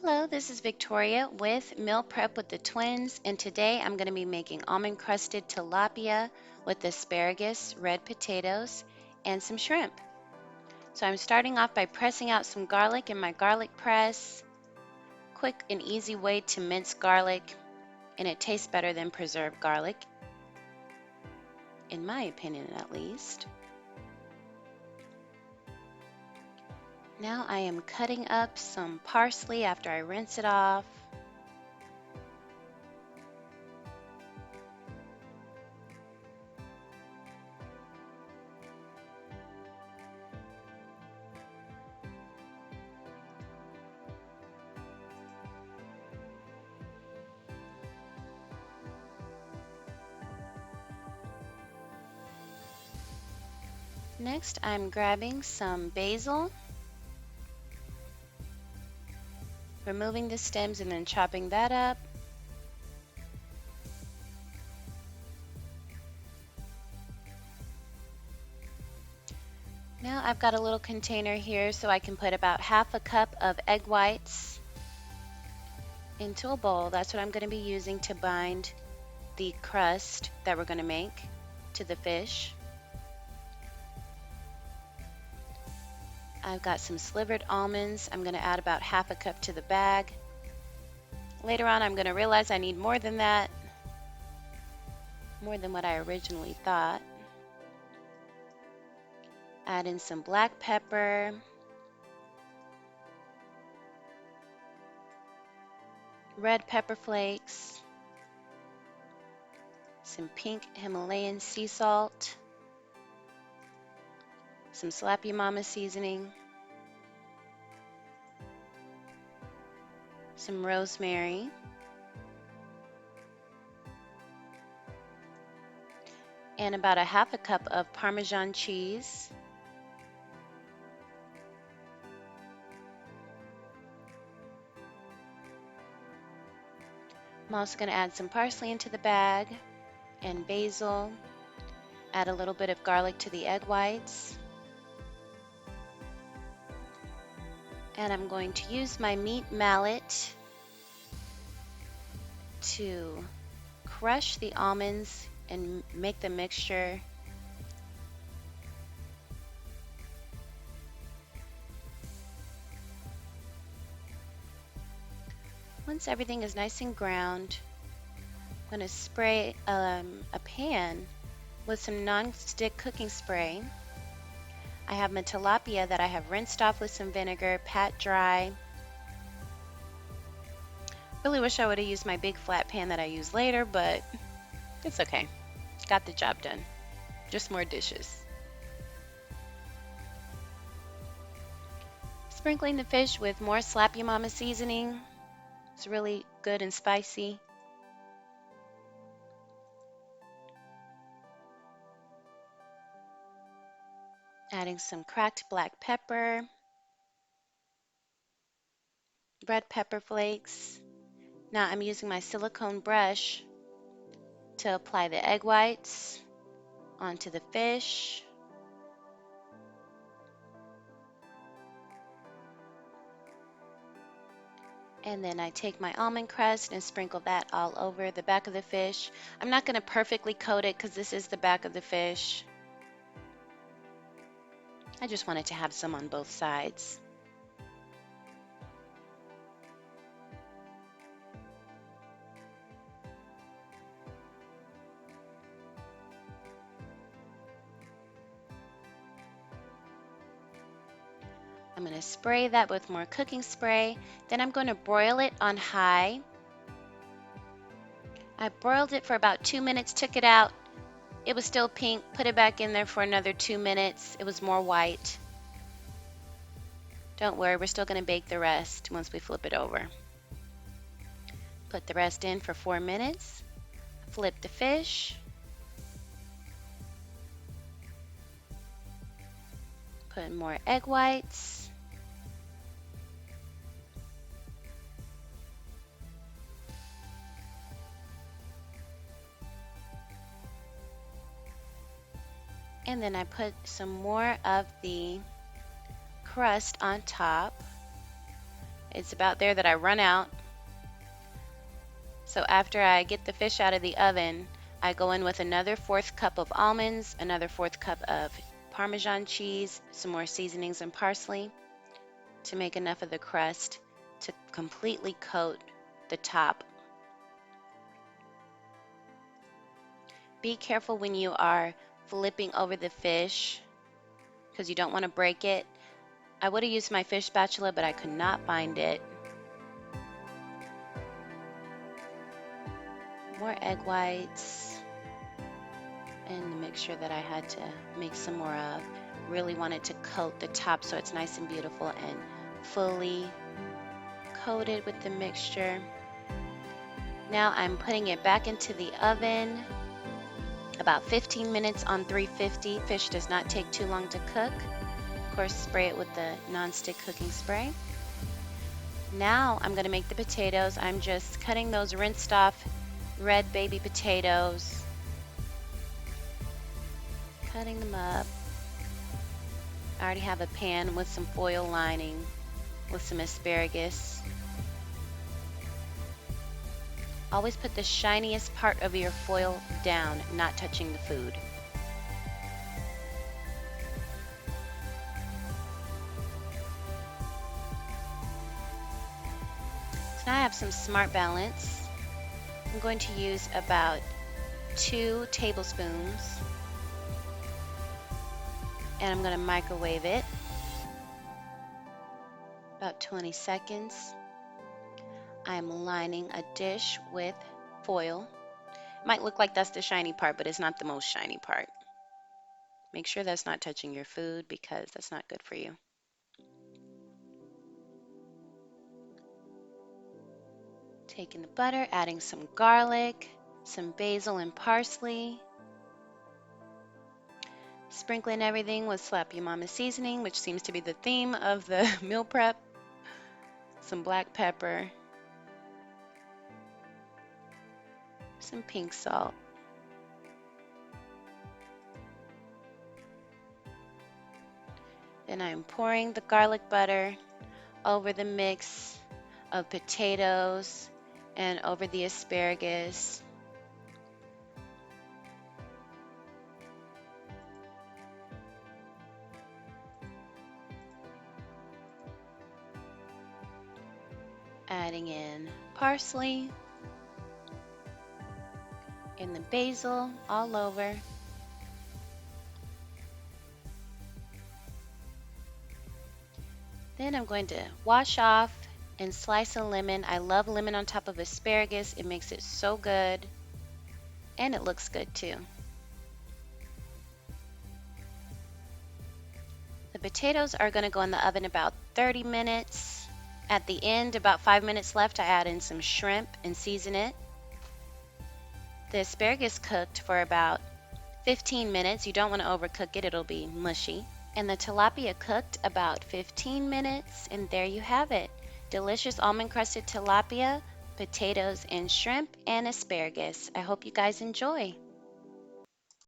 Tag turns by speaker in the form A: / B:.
A: Hello, this is Victoria with Meal Prep with the Twins, and today I'm going to be making almond crusted tilapia with asparagus, red potatoes, and some shrimp. So I'm starting off by pressing out some garlic in my garlic press. Quick and easy way to mince garlic, and it tastes better than preserved garlic, in my opinion at least. Now I am cutting up some parsley after I rinse it off. Next, I'm grabbing some basil, removing the stems and then chopping that up. Now I've got a little container here so I can put about half a cup of egg whites into a bowl. That's what I'm going to be using to bind the crust that we're going to make to the fish. I've got some slivered almonds. I'm going to add about half a cup to the bag. Later on I'm going to realize I need more than that, more than what I originally thought. Add in some black pepper, red pepper flakes, some pink Himalayan sea salt, some Slap Ya Mama seasoning, some rosemary, and about a half a cup of Parmesan cheese. I'm also going to add some parsley into the bag and basil. Add a little bit of garlic to the egg whites. And I'm going to use my meat mallet to crush the almonds and make the mixture. Once everything is nice and ground, I'm going to spray a pan with some non-stick cooking spray. I have my tilapia that I have rinsed off with some vinegar, pat dry. Really wish I would have used my big flat pan that I use later, but it's okay. Got the job done. Just more dishes. Sprinkling the fish with more Slap Ya Mama seasoning. It's really good and spicy. Adding some cracked black pepper, red pepper flakes. Now I'm using my silicone brush to apply the egg whites onto the fish. And then I take my almond crust and sprinkle that all over the back of the fish. I'm not going to perfectly coat it because this is the back of the fish. I just wanted to have some on both sides. I'm going to spray that with more cooking spray. Then I'm going to broil it on high. I broiled it for about 2 minutes, took it out. It was still pink, put it back in there for another 2 minutes. It was more white. Don't worry, we're still going to bake the rest once we flip it over. Put the rest in for 4 minutes. Flip the fish. Put more egg whites. And then I put some more of the crust on top. It's about there that I run out. So after I get the fish out of the oven, I go in with another 1/4 cup of almonds, another 1/4 cup of Parmesan cheese, some more seasonings and parsley to make enough of the crust to completely coat the top. Be careful when you are flipping over the fish because you don't want to break it. I would have used my fish spatula, but I could not find it. More egg whites and the mixture that I had to make some more of. Really wanted to coat the top so it's nice and beautiful and fully coated with the mixture. Now I'm putting it back into the oven. About 15 minutes on 350. Fish does not take too long to cook. Of course, spray it with the non-stick cooking spray. Now I'm going to make the potatoes. I'm just cutting those rinsed off red baby potatoes. Cutting them up. I already have a pan with some foil lining with some asparagus. Always put the shiniest part of your foil down, not touching the food. So now I have some Smart Balance. I'm going to use about 2 tablespoons. And I'm going to microwave it about 20 seconds. I'm lining a dish with foil. It might look like that's the shiny part, but it's not the most shiny part. Make sure that's not touching your food because that's not good for you. Taking the butter, adding some garlic, some basil and parsley. Sprinkling everything with Slap Your Mama seasoning, which seems to be the theme of the meal prep. Some black pepper. Some pink salt. Then I'm pouring the garlic butter over the mix of potatoes and over the asparagus. Adding in parsley and the basil all over. Then I'm going to wash off and slice a lemon. I love lemon on top of asparagus. It makes it so good and it looks good too. The potatoes are going to go in the oven about 30 minutes. At the end, about 5 minutes left, I add in some shrimp and season it. The asparagus cooked for about 15 minutes. You don't want to overcook it, it'll be mushy. And the tilapia cooked about 15 minutes, and there you have it. Delicious almond crusted tilapia, potatoes and shrimp and asparagus. I hope you guys enjoy.